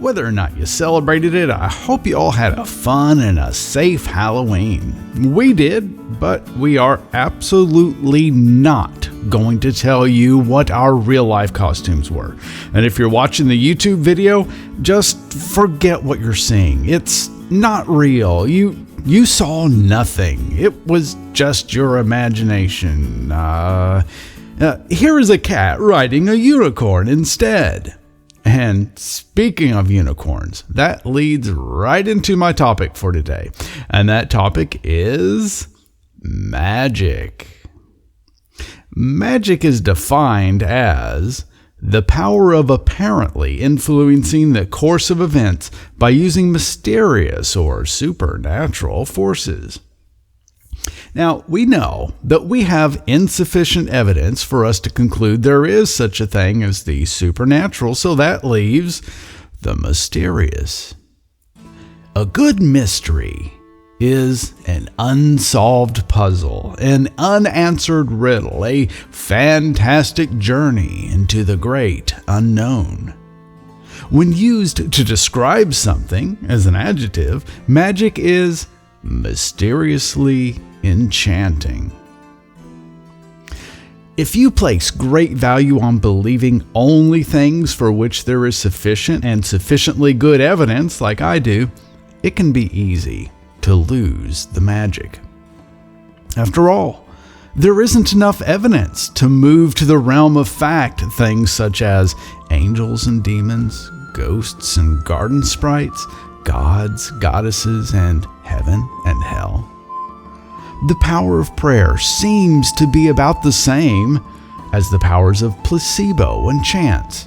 Whether or not you celebrated it, I hope you all had a fun and a safe Halloween. We did, but we are absolutely not going to tell you what our real life costumes were. And if you're watching the YouTube video, just forget what you're seeing. It's not real. You saw nothing. It was just your imagination. Here is a cat riding a unicorn instead. And speaking of unicorns, that leads right into my topic for today. And that topic is magic. Magic is defined as the power of apparently influencing the course of events by using mysterious or supernatural forces. Now, we know that we have insufficient evidence for us to conclude there is such a thing as the supernatural, so that leaves the mysterious. A good mystery is an unsolved puzzle, an unanswered riddle, a fantastic journey into the great unknown. When used to describe something as an adjective, magic is mysteriously enchanting. If you place great value on believing only things for which there is sufficient and sufficiently good evidence, like I do, it can be easy to lose the magic. After all, there isn't enough evidence to move to the realm of fact things such as angels and demons, ghosts and garden sprites, gods, goddesses, and heaven and hell. The power of prayer seems to be about the same as the powers of placebo and chance.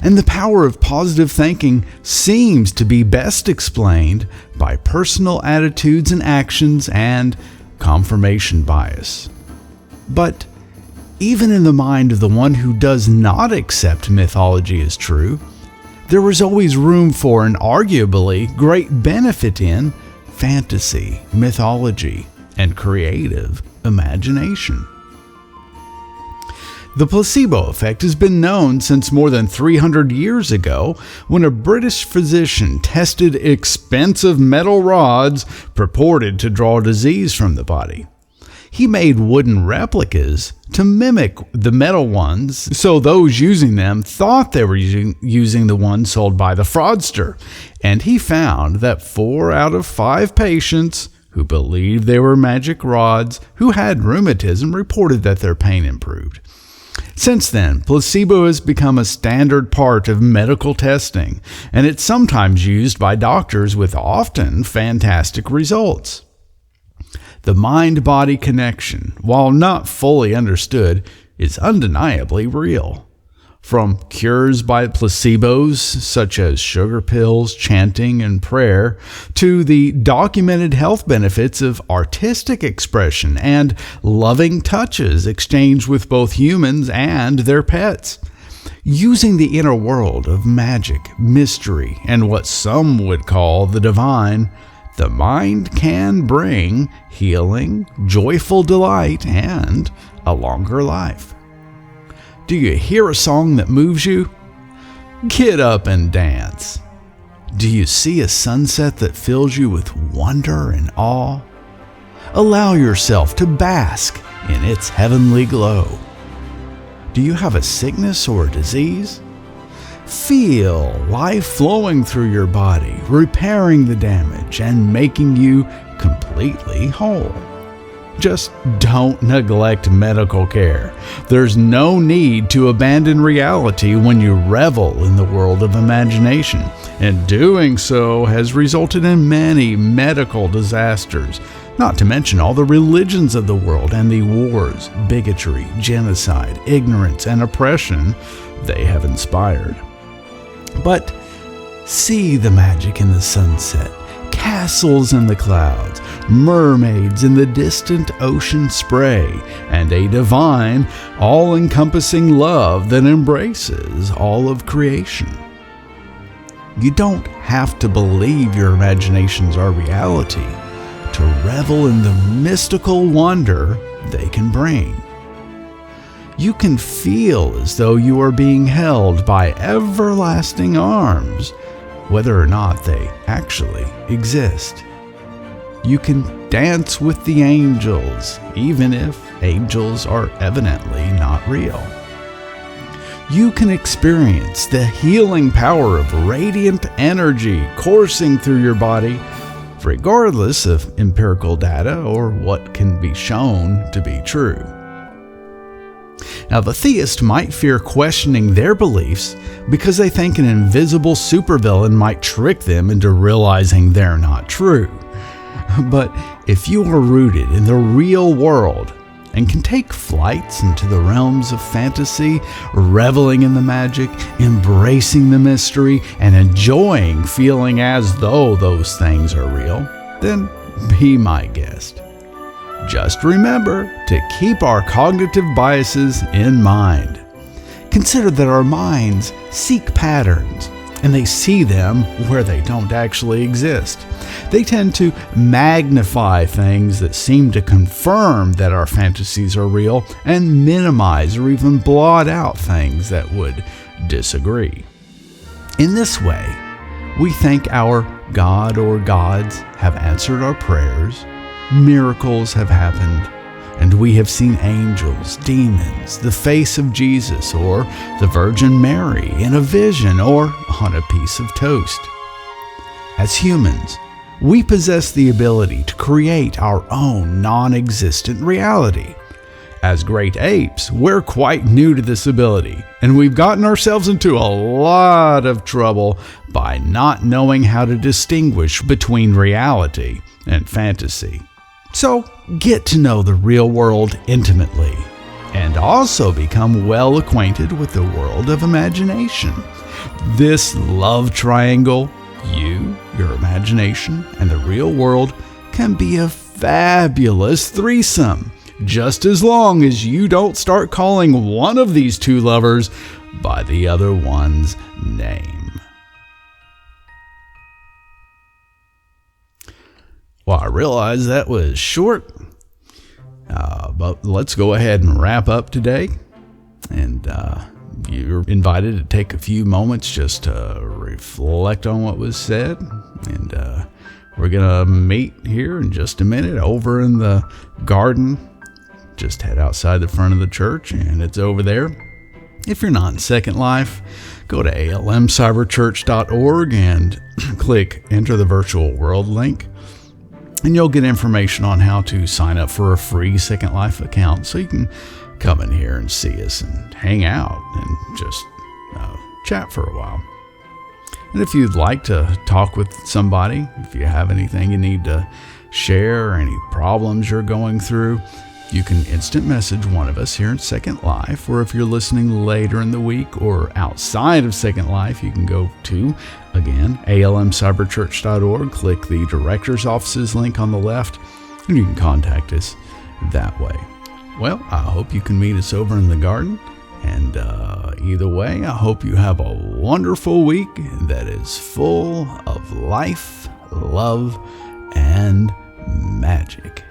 And the power of positive thinking seems to be best explained by personal attitudes and actions and confirmation bias. But even in the mind of the one who does not accept mythology as true, there is always room for and arguably great benefit in fantasy, mythology, and creative imagination. The placebo effect has been known since more than 300 years ago when a British physician tested expensive metal rods purported to draw disease from the body. He made wooden replicas to mimic the metal ones, so those using them thought they were using the ones sold by the fraudster. And he found that 4 out of 5 patients who believed they were magic rods who had rheumatism reported that their pain improved. Since then, placebo has become a standard part of medical testing, and it's sometimes used by doctors with often fantastic results. The mind-body connection, while not fully understood, is undeniably real. From cures by placebos, such as sugar pills, chanting, and prayer, to the documented health benefits of artistic expression and loving touches exchanged with both humans and their pets. Using the inner world of magic, mystery, and what some would call the divine, the mind can bring healing, joyful delight, and a longer life. Do you hear a song that moves you? Get up and dance. Do you see a sunset that fills you with wonder and awe? Allow yourself to bask in its heavenly glow. Do you have a sickness or a disease? Feel life flowing through your body, repairing the damage and making you completely whole. Just don't neglect medical care. There's no need to abandon reality when you revel in the world of imagination, and doing so has resulted in many medical disasters, not to mention all the religions of the world and the wars, bigotry, genocide, ignorance, and oppression they have inspired. But see the magic in the sunset, castles in the clouds, mermaids in the distant ocean spray, and a divine, all-encompassing love that embraces all of creation. You don't have to believe your imaginations are reality to revel in the mystical wonder they can bring. You can feel as though you are being held by everlasting arms, whether or not they actually exist. You can dance with the angels, even if angels are evidently not real. You can experience the healing power of radiant energy coursing through your body, regardless of empirical data or what can be shown to be true. Now, the theist might fear questioning their beliefs because they think an invisible supervillain might trick them into realizing they're not true. But if you are rooted in the real world and can take flights into the realms of fantasy, reveling in the magic, embracing the mystery, and enjoying feeling as though those things are real, then be my guest. Just remember to keep our cognitive biases in mind. Consider that our minds seek patterns, and they see them where they don't actually exist. They tend to magnify things that seem to confirm that our fantasies are real and minimize or even blot out things that would disagree. In this way, we think our God or gods have answered our prayers, miracles have happened, and we have seen angels, demons, the face of Jesus, or the Virgin Mary in a vision or on a piece of toast. As humans, we possess the ability to create our own non-existent reality. As great apes, we're quite new to this ability, and we've gotten ourselves into a lot of trouble by not knowing how to distinguish between reality and fantasy. So, get to know the real world intimately, and also become well acquainted with the world of imagination. This love triangle, you, your imagination, and the real world, can be a fabulous threesome, just as long as you don't start calling one of these two lovers by the other one's name. Well, I realize that was short, but let's go ahead and wrap up today. And you're invited to take a few moments just to reflect on what was said. And we're going to meet here in just a minute over in the garden. Just head outside the front of the church, and it's over there. If you're not in Second Life, go to almcyberchurch.org and click Enter the Virtual World link. And you'll get information on how to sign up for a free Second Life account so you can come in here and see us and hang out and just chat for a while. And if you'd like to talk with somebody, if you have anything you need to share, or any problems you're going through, you can instant message one of us here in Second Life, or if you're listening later in the week or outside of Second Life, you can go to, again, almcyberchurch.org, click the Director's Offices link on the left, and you can contact us that way. Well, I hope you can meet us over in the garden, and either way, I hope you have a wonderful week that is full of life, love, and magic.